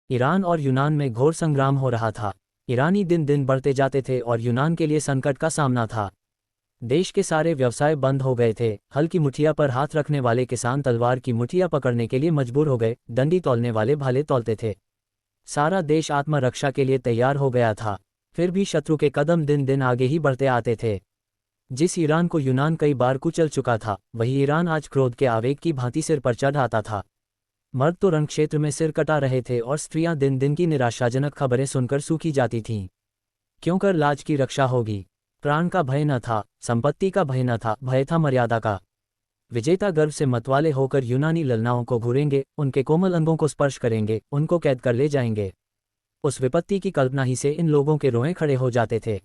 Iran और यूनान में घोर संग्राम हो रहा था। ईरानी दिन दिन बढ़ते जाते थे और यूनान के लिए संकट का सामना था। देश के सारे व्यवसाय बंद हो गए थे। हल की मुठिया पर हाथ रखने वाले किसान तलवार की मुठिया पकड़ने के लिए मजबूर हो गए। डंडी तौलने वाले भाले तौलते थे। सारा देश आत्मरक्षा के लिए तैयार हो गया था। फिर भी शत्रु के कदम दिन दिन आगे ही बढ़ते आते थे। जिस ईरान को यूनान कई बार कुचल चुका था, वही ईरान आज क्रोध के आवेग की भांति सिर पर चढ़ आता था। मर्द तो रणक्षेत्र में सिर कटा रहे थे और स्त्रियां दिन दिन की निराशाजनक खबरें सुनकर सूखी जाती थीं। क्यों कर लाज की रक्षा होगी। प्राण का भय न था, संपत्ति का भय न था, भय था मर्यादा का। विजेता गर्व से मतवाले होकर यूनानी ललनाओं को घूरेंगे, उनके कोमल अंगों को स्पर्श करेंगे, उनको कैद कर ले जाएंगे। उस विपत्ति की कल्पना ही से इन लोगों के रोए खड़े हो जाते थे।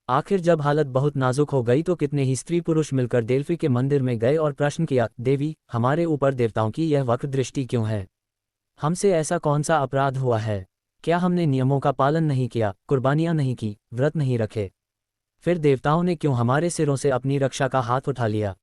आखिर जब हालत बहुत नाजुक हो गई तो कितने ही स्त्री पुरुष मिलकर डेल्फी के मंदिर में गए और प्रश्न किया, देवी, हमारे ऊपर देवताओं की यह वक्र दृष्टि क्यों है? हमसे ऐसा कौन सा अपराध हुआ है? क्या हमने नियमों का पालन नहीं किया, कुर्बानियां नहीं की, व्रत नहीं रखे? फिर देवताओं ने क्यों हमारे सिरों से अपनी रक्षा का हाथ उठा लिया?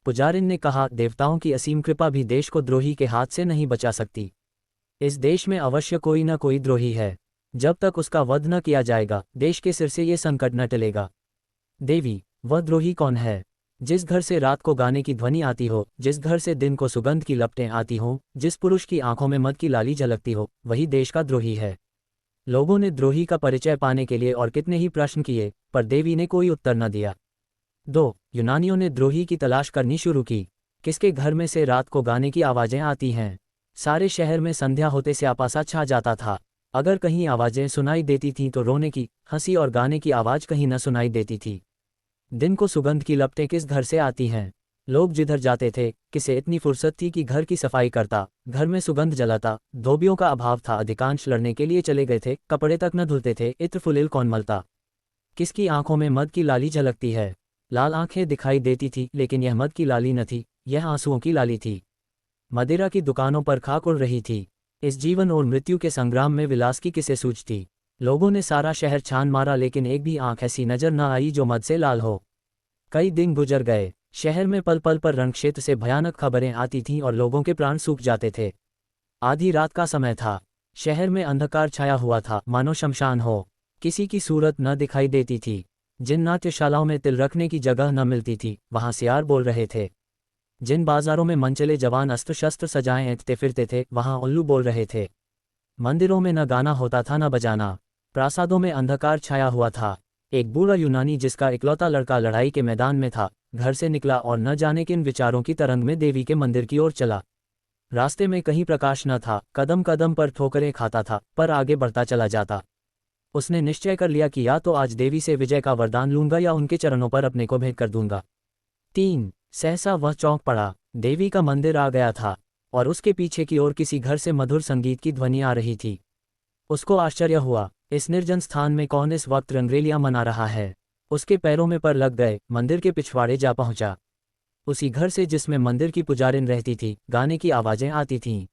पुजारिन ने कहा, देवताओं की असीम कृपा भी देश को द्रोही के हाथ से नहीं बचा सकती। इस देश में अवश्य कोई न कोई द्रोही है। जब तक उसका वध न किया जाएगा, देश के सिर से ये संकट न टलेगा। देवी, वह द्रोही कौन है? जिस घर से रात को गाने की ध्वनि आती हो, जिस घर से दिन को सुगंध की लपटें आती हों, जिस पुरुष की आंखों में मद की लाली झलकती हो, वही देश का द्रोही है। लोगों ने द्रोही का परिचय पाने के लिए और कितने ही प्रश्न किए, पर देवी ने कोई उत्तर न दिया। 2. यूनानियों ने द्रोही की तलाश करनी शुरू की। किसके घर में से रात को गाने की आवाजें आती हैं? सारे शहर में संध्या होते स्यापासा छा जाता था। अगर कहीं आवाजें सुनाई देती थीं तो रोने की, हंसी और गाने की आवाज कहीं न सुनाई देती थी। दिन को सुगंध की लपटें किस घर से आती हैं? लोग जिधर जाते थे, किसे इतनी फुर्सत थी कि घर की सफाई करता, घर में सुगंध जलाता। धोबियों का अभाव था, अधिकांश लड़ने के लिए चले गए थे, कपड़े तक न धुलते थे। इत्र फुलिल कौन मलता? किसकी आंखों में मद की लाली झलकती है? लाल आंखें दिखाई देती थी, लेकिन यह मद की लाली न थी, यह आंसुओं की लाली थी। मदिरा की दुकानों पर खाक उड़ रही थी। इस जीवन और मृत्यु के संग्राम में विलास की किसे सूझती? लोगों ने सारा शहर छान मारा, लेकिन एक भी आंख ऐसी नजर न आई जो मद से लाल हो। कई दिन गुजर गए। शहर में पल पल पर रणक्षेत्र से भयानक खबरें आती थीं और लोगों के प्राण सूख जाते थे। आधी रात का समय था। शहर में अंधकार छाया हुआ था, मानो शमशान हो। किसी की सूरत न दिखाई देती थी। जिन नाट्यशालाओं में तिल रखने की जगह न मिलती थी, वहां सियार बोल रहे थे। जिन बाजारों में मनचले जवान अस्त्र शस्त्र सजाए ऐंठते फिरते थे, वहां उल्लू बोल रहे थे। मंदिरों में न गाना होता था न बजाना। प्रासादों में अंधकार छाया हुआ था। एक बूढ़ा यूनानी जिसका इकलौता लड़का लड़ाई के मैदान में था, घर से निकला और न जाने किन विचारों की तरंग में देवी के मंदिर की ओर चला। रास्ते में कहीं प्रकाश न था, कदम कदम पर ठोकरें खाता था, पर आगे बढ़ता चला जाता। उसने निश्चय कर लिया कि या तो आज देवी से विजय का वरदान लूंगा या उनके चरणों पर अपने को भेंट कर दूंगा। 3. सहसा वह चौंक पड़ा। देवी का मंदिर आ गया था और उसके पीछे की ओर किसी घर से मधुर संगीत की ध्वनि आ रही थी। उसको आश्चर्य हुआ, इस निर्जन स्थान में कौन इस वक्त रंगरेलियां मना रहा है? उसके पैरों में पर लग गए, मंदिर के पिछवाड़े जा पहुंचा। उसी घर से जिसमें मंदिर की पुजारिन रहती थी, गाने की आवाजें आती थीं।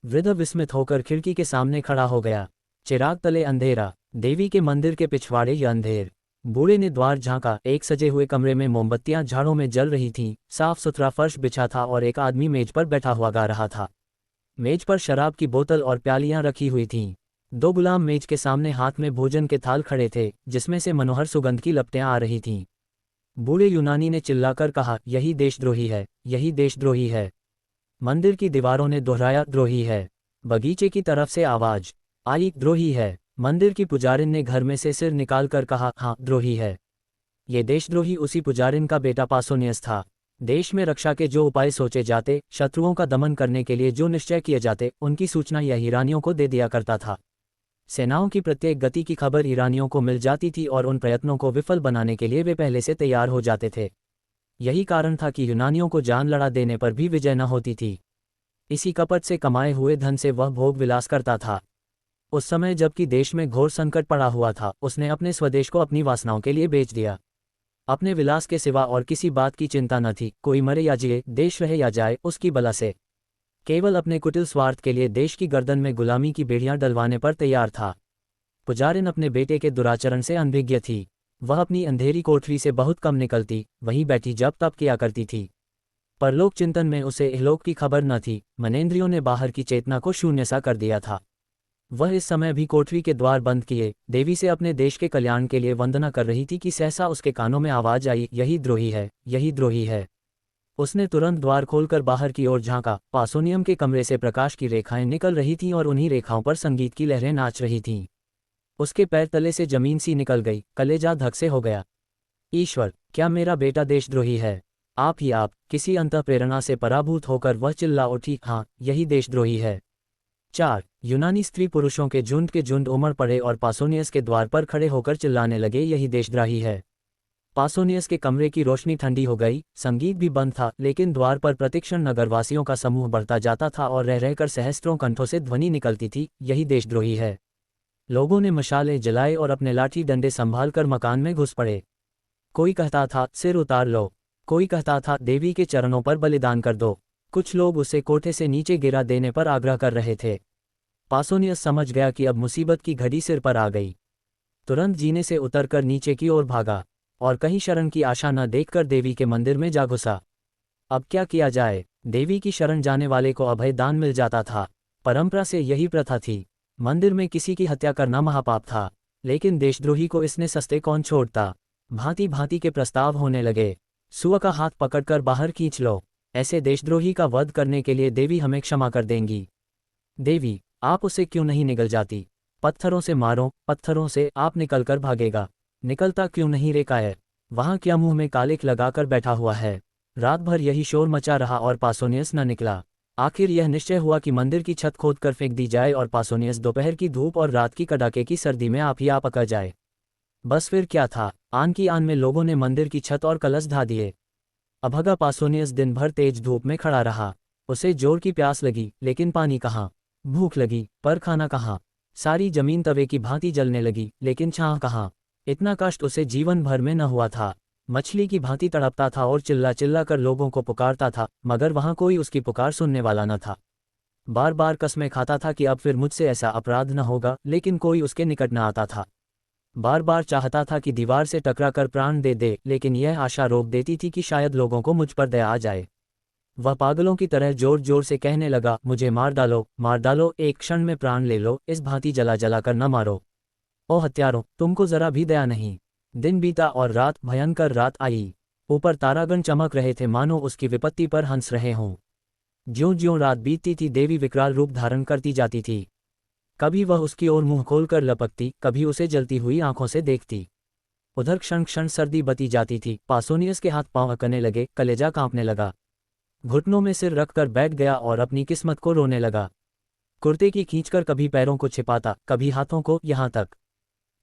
वृद्ध विस्मित होकर खिड़की के सामने खड़ा हो गया। चिराग तले अंधेरा, देवी के मंदिर के पिछवाड़े यह अंधेर। बूढ़े ने द्वार झांका। एक सजे हुए कमरे में मोमबत्तियां झाड़ों में जल रही थीं, साफ सुथरा फर्श बिछा था और एक आदमी मेज पर बैठा हुआ गा रहा था। मेज पर शराब की बोतल और प्यालियां रखी हुई थीं। 2 गुलाम मेज के सामने हाथ में भोजन के थाल खड़े थे, जिसमें से मनोहर सुगंध की लपटें आ रही थीं। बूढ़े यूनानी ने चिल्लाकर कहा, यही देशद्रोही है, यही देशद्रोही है। मंदिर की दीवारों ने दोहराया, द्रोही है। बगीचे की तरफ से आवाज आई, द्रोही है। मंदिर की पुजारिन ने घर में से सिर निकालकर कहा, हाँ, द्रोही है। ये देशद्रोही उसी पुजारिन का बेटा पासोनियस था। देश में रक्षा के जो उपाय सोचे जाते, शत्रुओं का दमन करने के लिए जो निश्चय किए जाते, उनकी सूचना यह ईरानियों को दे दिया करता था। सेनाओं की प्रत्येक गति की खबर ईरानियों को मिल जाती थी और उन प्रयत्नों को विफल बनाने के लिए वे पहले से तैयार हो जाते थे। यही कारण था कि यूनानियों को जान लड़ा देने पर भी विजय न होती थी। इसी कपट से कमाए हुए धन से वह भोग विलास करता था। उस समय जबकि देश में घोर संकट पड़ा हुआ था, उसने अपने स्वदेश को अपनी वासनाओं के लिए बेच दिया। अपने विलास के सिवा और किसी बात की चिंता न थी। कोई मरे या जिए, देश रहे या जाए, उसकी बला से। केवल अपने कुटिल स्वार्थ के लिए देश की गर्दन में गुलामी की बेड़ियां डलवाने पर तैयार था। पुजारिन अपने बेटे के दुराचरण से अनभिज्ञ थी। वह अपनी अंधेरी कोठरी से बहुत कम निकलती, वहीं बैठी जप तप किया करती थी। परलोक चिंतन में उसे इहलोक की खबर न थी। मनेंद्रियों ने बाहर की चेतना को शून्य सा कर दिया था। वह इस समय भी कोठरी के द्वार बंद किए देवी से अपने देश के कल्याण के लिए वंदना कर रही थी कि सहसा उसके कानों में आवाज आई, यही द्रोही है, यही द्रोही है। उसने तुरंत द्वार खोलकर बाहर की ओर झांका। पासोनियम के कमरे से प्रकाश की रेखाएं निकल रही थीं और उन्हीं रेखाओं पर संगीत की लहरें नाच रही थीं। उसके पैर तले से जमीन सी निकल गई, कलेजा धक से हो गया। ईश्वर, क्या मेरा बेटा देशद्रोही है? आप ही आप। किसी अंतःप्रेरणा से पराभूत होकर वह चिल्ला उठी, हाँ, यही देशद्रोही है। 4 यूनानी स्त्री पुरुषों के झुंड उमड़ पड़े और पासोनियस के द्वार पर खड़े होकर चिल्लाने लगे, यही देशद्रोही है। पासोनियस के कमरे की रोशनी ठंडी हो गई, संगीत भी बंद था, लेकिन द्वार पर प्रतिक्षण नगरवासियों का समूह बढ़ता जाता था और रह रहकर सहस्त्रों कंठों से ध्वनि निकलती थी, यही देशद्रोही है। लोगों ने मशालें जलाए और अपने लाठी डंडे संभाल कर मकान में घुस पड़े। कोई कहता था, सिर उतार लो। कोई कहता था, देवी के चरणों पर बलिदान कर दो। कुछ लोग उसे कोठे से नीचे गिरा देने पर आग्रह कर रहे थे। पासोनियस समझ गया कि अब मुसीबत की घड़ी सिर पर आ गई। तुरंत जीने से उतरकर नीचे की ओर भागा और कहीं शरण की आशा न देखकर देवी के मंदिर में जा घुसा। अब क्या किया जाए? देवी की शरण जाने वाले को अभय दान मिल जाता था। परंपरा से यही प्रथा थी। मंदिर में किसी की हत्या करना महापाप था, लेकिन देशद्रोही को इसने सस्ते कौन छोड़ता। भांति भांति के प्रस्ताव होने लगे। सुअ का हाथ पकड़कर बाहर खींच लो, ऐसे देशद्रोही का वध करने के लिए देवी हमें क्षमा कर देंगी। देवी, आप उसे क्यों नहीं निगल जाती? पत्थरों से मारो, पत्थरों से, आप निकलकर भागेगा। निकलता क्यों नहीं रे कायर? वहां क्या मुंह में कालिख लगाकर बैठा हुआ है? रात भर यही शोर मचा रहा और पासोनियस न निकला। आखिर यह निश्चय हुआ कि मंदिर की छत खोदकर फेंक दी जाए और पासोनियस दोपहर की धूप और रात की कड़ाके की सर्दी में आप ही आप पका जाए। बस फिर क्या था, आन की आन में लोगों ने मंदिर की छत और कलश ढा दिए। अभगा पासोनियस दिन भर तेज धूप में खड़ा रहा। उसे जोर की प्यास लगी, लेकिन पानी कहाँ। भूख लगी, पर खाना कहाँ। सारी जमीन तवे की भांति जलने लगी, लेकिन छां कहाँ। इतना कष्ट उसे जीवन भर में न हुआ था। मछली की भांति तड़पता था और चिल्ला चिल्ला कर लोगों को पुकारता था, मगर वहां कोई उसकी पुकार सुनने वाला न था। बार बार कसमें खाता था कि अब फिर मुझसे ऐसा अपराध न होगा, लेकिन कोई उसके निकट न आता था। बार बार चाहता था कि दीवार से टकरा कर प्राण दे दे, लेकिन यह आशा रोक देती थी कि शायद लोगों को मुझ पर दया आ जाए। वह पागलों की तरह जोर जोर से कहने लगा, मुझे मार डालो, एक क्षण में प्राण ले लो, इस भांति जला जला कर न मारो। ओ हत्यारों, तुमको जरा भी दया नहीं। दिन बीता और रात, भयंकर रात आई। ऊपर तारागण चमक रहे थे, मानो उसकी विपत्ति पर हंस रहे हों। ज्यों ज्यों रात बीतती थी, देवी विकराल रूप धारण करती जाती थी। कभी वह उसकी ओर मुंह खोलकर लपकती, कभी उसे जलती हुई आंखों से देखती। उधर क्षण क्षण सर्दी बती जाती थी। पासोनियस के हाथ पांव अकड़ने लगे, कलेजा कांपने लगा। घुटनों में सिर रखकर बैठ गया और अपनी किस्मत को रोने लगा। कुर्ते की खींचकर कभी पैरों को छिपाता, कभी हाथों को, यहाँ तक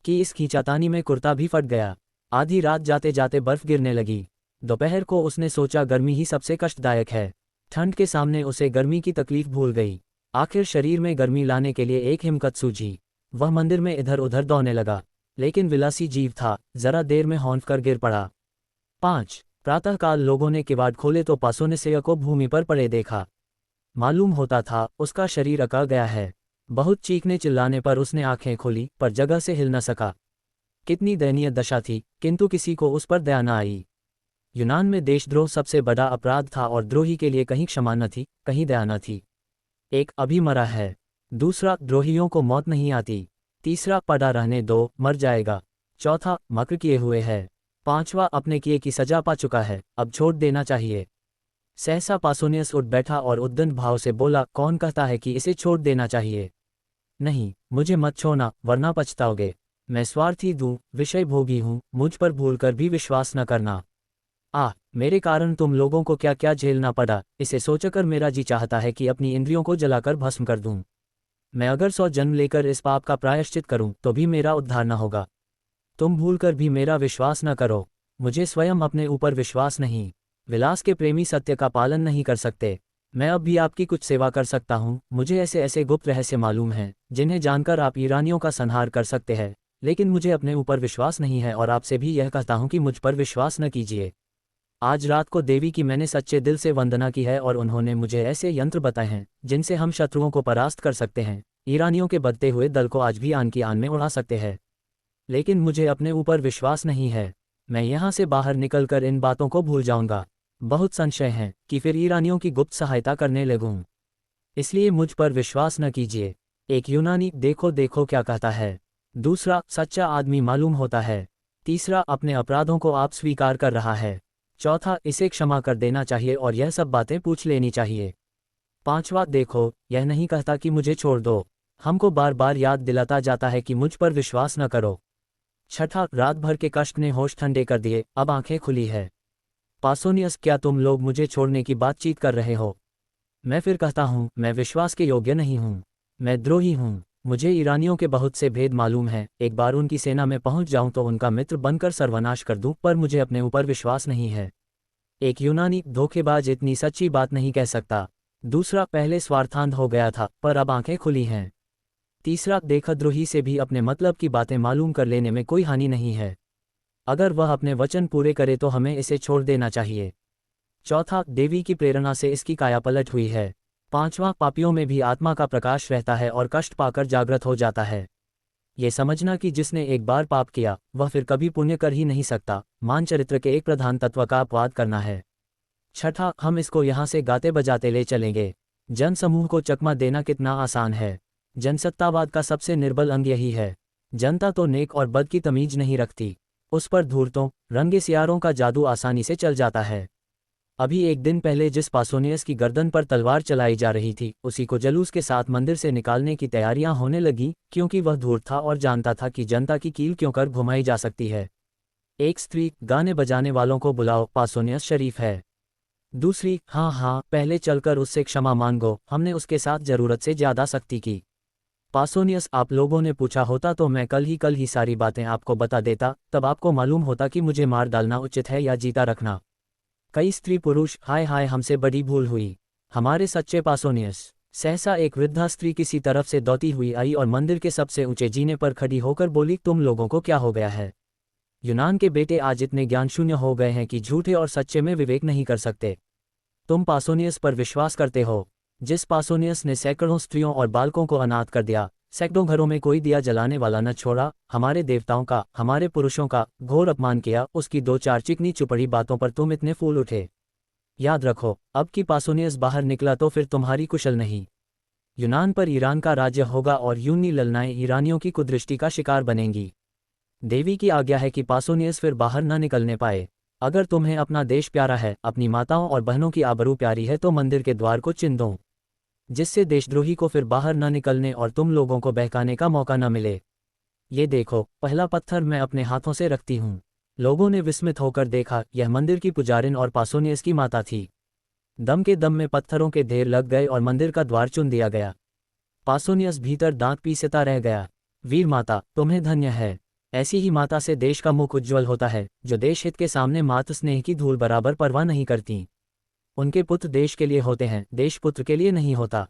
कि इस खींचातानी में कुर्ता भी फट गया। आधी रात जाते जाते बर्फ गिरने लगी। दोपहर को उसने सोचा गर्मी ही सबसे कष्टदायक है। ठंड के सामने उसे गर्मी की तकलीफ भूल गई। आखिर शरीर में गर्मी लाने के लिए एक हिम्मत सूझी। वह मंदिर में इधर उधर दौड़ने लगा, लेकिन विलासी जीव था, जरा देर में हौंफ कर गिर पड़ा। 5 प्रातःकाल लोगों ने किवाड़ खोले तो पासोनियस को भूमि पर पड़े देखा। मालूम होता था उसका शरीर अकड़ गया है। बहुत चीखने चिल्लाने पर उसने आंखें खोली, पर जगह से हिल न सका। कितनी दयनीय दशा थी, किंतु किसी को उस पर दया न आई। यूनान में देशद्रोह सबसे बड़ा अपराध था और द्रोही के लिए कहीं क्षमा न थी, कहीं दया न थी। एक, अभी मरा है। दूसरा, द्रोहियों को मौत नहीं आती। तीसरा, पड़ा रहने दो, मर जाएगा। चौथा, मक्र किए हुए है। पांचवा, अपने किए की सजा पा चुका है, अब छोड़ देना चाहिए। सहसा पासोनियस उठ बैठा और उद्दंड भाव से बोला, कौन कहता है कि इसे छोड़ देना चाहिए? नहीं, मुझे मत छोड़ना, वरना पछताओगे। मैं स्वार्थी दूं, विषय भोगी हूं, मुझ पर भूलकर भी विश्वास न करना। मेरे कारण तुम लोगों को क्या क्या झेलना पड़ा, इसे सोचकर मेरा जी चाहता है कि अपनी इंद्रियों को जलाकर भस्म कर दूं। मैं अगर 100 जन्म लेकर इस पाप का प्रायश्चित करूं तो भी मेरा उद्धार न होगा। तुम भूलकर भी मेरा विश्वास न करो। मुझे स्वयं अपने ऊपर विश्वास नहीं। विलास के प्रेमी सत्य का पालन नहीं कर सकते। मैं अब भी आपकी कुछ सेवा कर सकता हूँ। मुझे ऐसे ऐसे गुप्त रहस्य मालूम हैं जिन्हें जानकर आप ईरानियों का संहार कर सकते हैं, लेकिन मुझे अपने ऊपर विश्वास नहीं है और आपसे भी यह कहता हूँ कि मुझ पर विश्वास न कीजिए। आज रात को देवी की मैंने सच्चे दिल से वंदना की है और उन्होंने मुझे ऐसे यंत्र बताए हैं जिनसे हम शत्रुओं को परास्त कर सकते हैं, ईरानियों के बढ़ते हुए दल को आज भी आन की आन में उड़ा सकते हैं। लेकिन मुझे अपने ऊपर विश्वास नहीं है। मैं यहाँ से बाहर निकलकर इन बातों को भूल जाऊंगा। बहुत संशय है कि फिर ईरानियों की गुप्त सहायता करने लगूं। इसलिए मुझ पर विश्वास न कीजिए। एक यूनानी, देखो देखो क्या कहता है। दूसरा, सच्चा आदमी मालूम होता है। तीसरा, अपने अपराधों को आप स्वीकार कर रहा है। चौथा, इसे क्षमा कर देना चाहिए और यह सब बातें पूछ लेनी चाहिए। पांचवा, देखो, यह नहीं कहता कि मुझे छोड़ दो, हमको बार बार याद दिलाता जाता है कि मुझ पर विश्वास न करो। छठा, रात भर के कष्ट ने होश ठंडे कर दिए, अब आंखें खुली है। पासोनियस, क्या तुम लोग मुझे छोड़ने की बातचीत कर रहे हो? मैं फिर कहता हूँ, मैं विश्वास के योग्य नहीं हूँ, मैं द्रोही हूँ। मुझे ईरानियों के बहुत से भेद मालूम हैं, एक बार उनकी सेना में पहुंच जाऊं तो उनका मित्र बनकर सर्वनाश कर दूं, पर मुझे अपने ऊपर विश्वास नहीं है। एक यूनानी, धोखेबाज इतनी सच्ची बात नहीं कह सकता। दूसरा, पहले स्वार्थांध हो गया था, पर अब आंखें खुली हैं। तीसरा, देशद्रोही से भी अपने मतलब की बातें मालूम कर लेने में कोई हानि नहीं है। अगर वह अपने वचन पूरे करे तो हमें इसे छोड़ देना चाहिए। चौथा, देवी की प्रेरणा से इसकी कायापलट हुई है। पांचवां, पापियों में भी आत्मा का प्रकाश रहता है और कष्ट पाकर जागृत हो जाता है। ये समझना कि जिसने एक बार पाप किया वह फिर कभी पुण्य कर ही नहीं सकता, मानचरित्र के एक प्रधान तत्व का अपवाद करना है। छठा, हम इसको यहाँ से गाते बजाते ले चलेंगे। जनसमूह को चकमा देना कितना आसान है। जनसत्तावाद का सबसे निर्बल अंग यही है। जनता तो नेक और बद की तमीज नहीं रखती, उस पर धूर्तों, रंगे सियारों का जादू आसानी से चल जाता है। अभी एक दिन पहले जिस पासोनियस की गर्दन पर तलवार चलाई जा रही थी, उसी को जलूस के साथ मंदिर से निकालने की तैयारियां होने लगी, क्योंकि वह धूर्त था और जानता था कि जनता की कील क्यों कर घुमाई जा सकती है। एक स्त्री, गाने बजाने वालों को बुलाओ, पासोनियस शरीफ है। दूसरी, हाँ हाँ, पहले चलकर उससे क्षमा मांगो, हमने उसके साथ जरूरत से ज्यादा सख्ती की। पासोनियस, आप लोगों ने पूछा होता तो मैं कल ही सारी बातें आपको बता देता, तब आपको मालूम होता कि मुझे मार डालना उचित है या जीता रखना। कई स्त्री पुरुष, हाय हाय, हमसे बड़ी भूल हुई, हमारे सच्चे पासोनियस। सहसा एक वृद्धा स्त्री किसी तरफ से दौड़ती हुई आई और मंदिर के सबसे ऊंचे जीने पर खड़ी होकर बोली, तुम लोगों को क्या हो गया है? यूनान के बेटे आज इतने ज्ञानशून्य हो गए हैं कि झूठे और सच्चे में विवेक नहीं कर सकते। तुम पासोनियस पर विश्वास करते हो, जिस पासोनियस ने सैकड़ों स्त्रियों और बालकों को अनाथ कर दिया, सैकड़ों घरों में कोई दिया जलाने वाला न छोड़ा, हमारे देवताओं का, हमारे पुरुषों का घोर अपमान किया, उसकी दो चार चिकनी चुपड़ी बातों पर तुम इतने फूल उठे। याद रखो, अब की पासोनियस बाहर निकला तो फिर तुम्हारी कुशल नहीं। यूनान पर ईरान का राज्य होगा और यूनी ललनाएं ईरानियों की कुदृष्टि का शिकार बनेंगी। देवी की आज्ञा है कि पासोनियस फिर बाहर न निकलने पाए। अगर तुम्हें अपना देश प्यारा है, अपनी माताओं और बहनों की आबरू प्यारी है, तो मंदिर के द्वार को चिन दो, जिससे देशद्रोही को फिर बाहर न निकलने और तुम लोगों को बहकाने का मौका न मिले। ये देखो, पहला पत्थर मैं अपने हाथों से रखती हूँ। लोगों ने विस्मित होकर देखा, यह मंदिर की पुजारिन और पासोनियस की माता थी। दम के दम में पत्थरों के ढेर लग गए और मंदिर का द्वार चुन दिया गया। पासोनियस भीतर दांत पीसता रह गया। वीर माता, तुम्हें धन्य है। ऐसी ही माता से देश का मुख उज्ज्वल होता है, जो देश हित के सामने मातृ स्नेह की धूल बराबर परवाह नहीं करती। उनके पुत्र देश के लिए होते हैं, देश पुत्र के लिए नहीं होता।